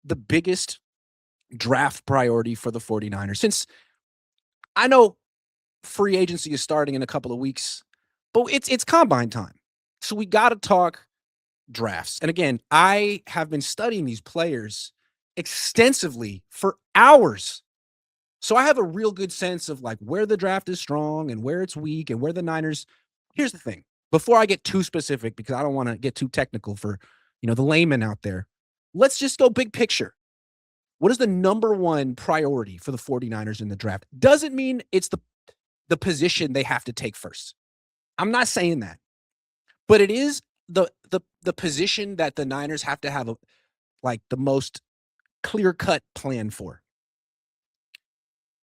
the biggest draft priority for the 49ers? Since I know free agency is starting in a couple of weeks, but it's combine time. So we got to talk drafts. And again, I have been studying these players extensively for hours. So I have a real good sense of like where the draft is strong and where it's weak and where the Niners. Here's the thing. Before I get too specific, because I don't want to get too technical for, the layman out there, let's just go big picture. What is the number one priority for the 49ers in the draft? Doesn't mean it's the position they have to take first. I'm not saying that. But it is the position that the Niners have to have the most clear-cut plan for.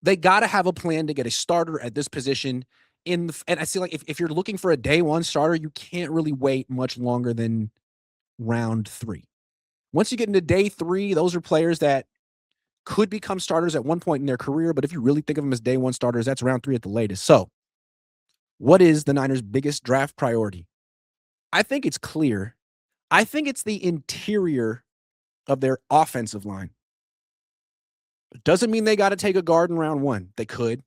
They got to have a plan to get a starter at this position and I see like if you're looking for a day one starter, you can't really wait much longer than round 3. Once you get into day 3, those are players that could become starters at one point in their career, but if you really think of them as day one starters, that's round 3 at the latest. So, what is the Niners' biggest draft priority? I think it's clear. I think it's the interior of their offensive line. It doesn't mean they got to take a guard in round 1. They could.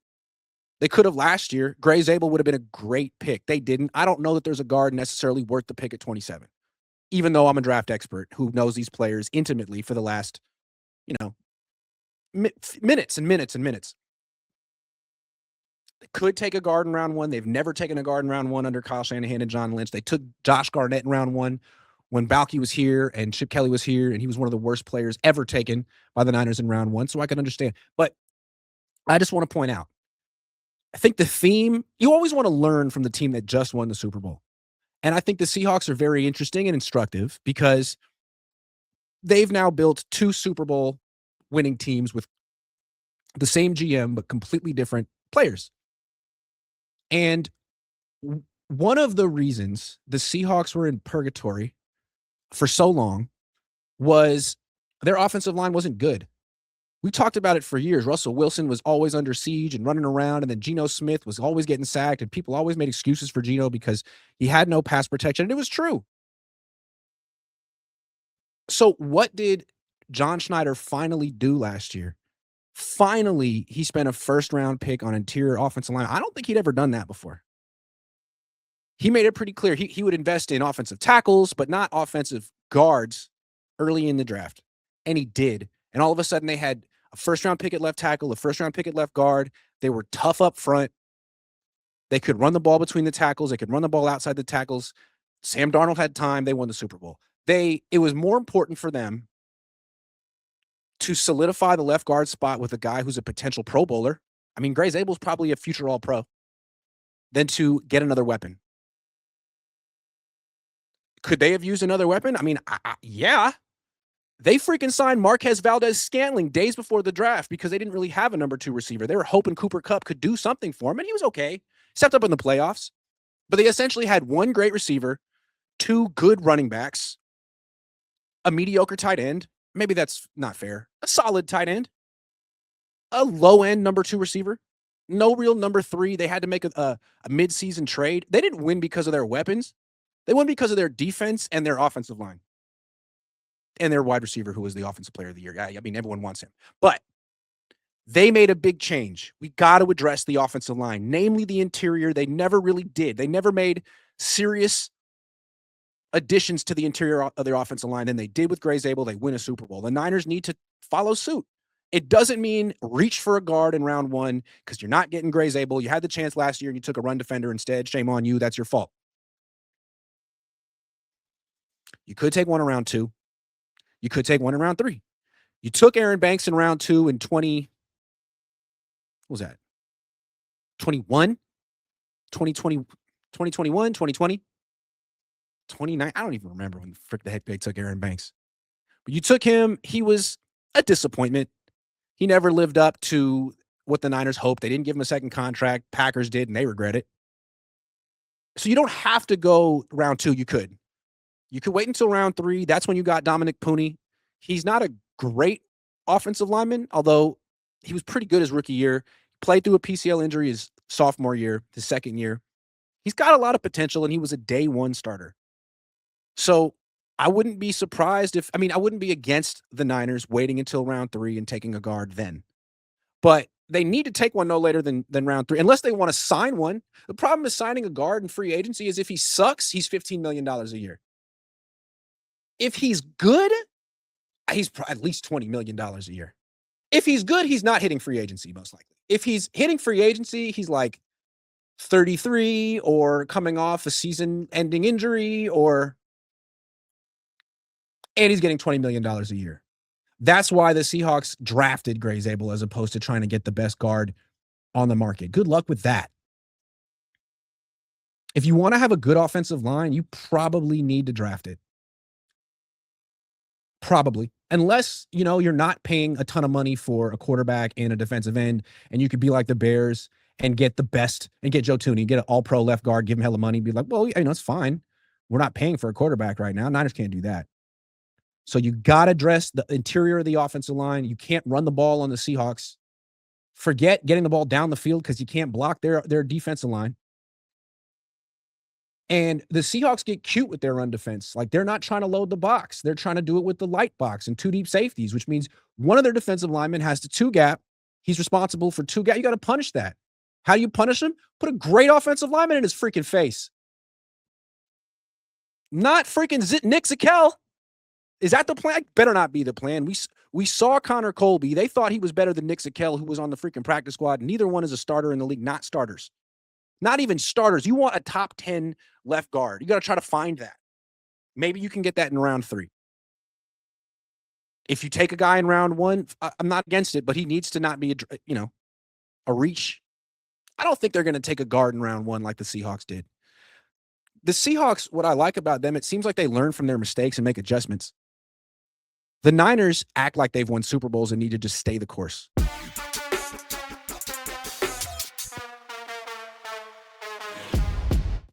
They could have last year. Gray Zabel would have been a great pick. They didn't. I don't know that there's a guard necessarily worth the pick at 27, even though I'm a draft expert who knows these players intimately for the last, minutes and minutes and minutes. They could take a guard in round 1. They've never taken a guard in round 1 under Kyle Shanahan and John Lynch. They took Josh Garnett in round 1 when Balky was here and Chip Kelly was here, and he was one of the worst players ever taken by the Niners in round 1, so I can understand. But I just want to point out, I think the theme, you always want to learn from the team that just won the Super Bowl. And I think the Seahawks are very interesting and instructive because they've now built 2 Super Bowl winning teams with the same GM, but completely different players. And one of the reasons the Seahawks were in purgatory for so long was their offensive line wasn't good. We talked about it for years. Russell Wilson was always under siege and running around, and then Geno Smith was always getting sacked, and people always made excuses for Geno because he had no pass protection, and it was true. So what did John Schneider finally do last year? Finally, he spent a first-round pick on interior offensive line. I don't think he'd ever done that before. He made it pretty clear he would invest in offensive tackles, but not offensive guards early in the draft. And he did. And all of a sudden, they had a first-round pick at left tackle, a first-round pick at left guard. They were tough up front. They could run the ball between the tackles. They could run the ball outside the tackles. Sam Darnold had time. They won the Super Bowl. It was more important for them to solidify the left guard spot with a guy who's a potential Pro Bowler. I mean, Gray Zabel's probably a future All-Pro. Than to get another weapon. Could they have used another weapon? I mean, yeah. They freaking signed Marquez Valdez-Scantling days before the draft because they didn't really have a number 2 receiver. They were hoping Cooper Kupp could do something for him, and he was okay. Stepped up in the playoffs. But they essentially had 1 great receiver, 2 good running backs, a mediocre tight end. Maybe that's not fair. A solid tight end. A low-end number 2 receiver. No real number 3. They had to make a mid-season trade. They didn't win because of their weapons. They won because of their defense and their offensive line. And their wide receiver, who was the offensive player of the year. I mean, everyone wants him. But they made a big change. We got to address the offensive line, namely the interior. They never really did. They never made serious additions to the interior of their offensive line than they did with Gray Zabel. They win a Super Bowl. The Niners need to follow suit. It doesn't mean reach for a guard in round 1 because you're not getting Gray Zabel. You had the chance last year and you took a run defender instead. Shame on you. That's your fault. You could take one in round 2. You could take one in round 3. You took Aaron Banks in round 2 in 20. What was that? 21? 2020, 2021, 2020? 29? I don't even remember when the heck they took Aaron Banks. But you took him. He was a disappointment. He never lived up to what the Niners hoped. They didn't give him a second contract. Packers did, and they regret it. So you don't have to go round 2. You could. You could wait until round 3. That's when you got Dominic Pooney. He's not a great offensive lineman, although he was pretty good his rookie year. Played through a PCL injury his sophomore year, his second year. He's got a lot of potential, and he was a day 1 starter. So I wouldn't be surprised if, I mean, I wouldn't be against the Niners waiting until round 3 and taking a guard then. But they need to take one no later than round 3, unless they want to sign one. The problem with signing a guard in free agency is if he sucks, he's $15 million a year. If he's good, he's at least $20 million a year. If he's good, he's not hitting free agency, most likely. If he's hitting free agency, he's like 33 or coming off a season-ending injury, and he's getting $20 million a year. That's why the Seahawks drafted Gray Zabel as opposed to trying to get the best guard on the market. Good luck with that. If you want to have a good offensive line, you probably need to draft it. Probably. Unless, you're not paying a ton of money for a quarterback and a defensive end, and you could be like the Bears and get the best and get Joe Tooney, get an all-pro left guard, give him hella money, be like, well, it's fine. We're not paying for a quarterback right now. Niners can't do that. So you got to address the interior of the offensive line. You can't run the ball on the Seahawks. Forget getting the ball down the field because you can't block their defensive line. And the Seahawks get cute with their run defense. Like, they're not trying to load the box. They're trying to do it with the light box and 2 deep safeties, which means one of their defensive linemen has to 2 gap. He's responsible for 2 gap. You got to punish that. How do you punish him? Put a great offensive lineman in his freaking face. Not freaking Nick Zakelj. Is that the plan? Better not be the plan. We saw Connor Colby. They thought he was better than Nick Zakelj, who was on the freaking practice squad. Neither one is a starter in the league. Not starters. Not even starters. You want a top 10 left guard. You got to try to find that. Maybe you can get that in round 3. If you take a guy in round 1, I'm not against it, but he needs to not be a reach. I don't think they're going to take a guard in round 1 like the Seahawks did. The Seahawks, what I like about them, it seems like they learn from their mistakes and make adjustments. The Niners act like they've won Super Bowls and need to just stay the course.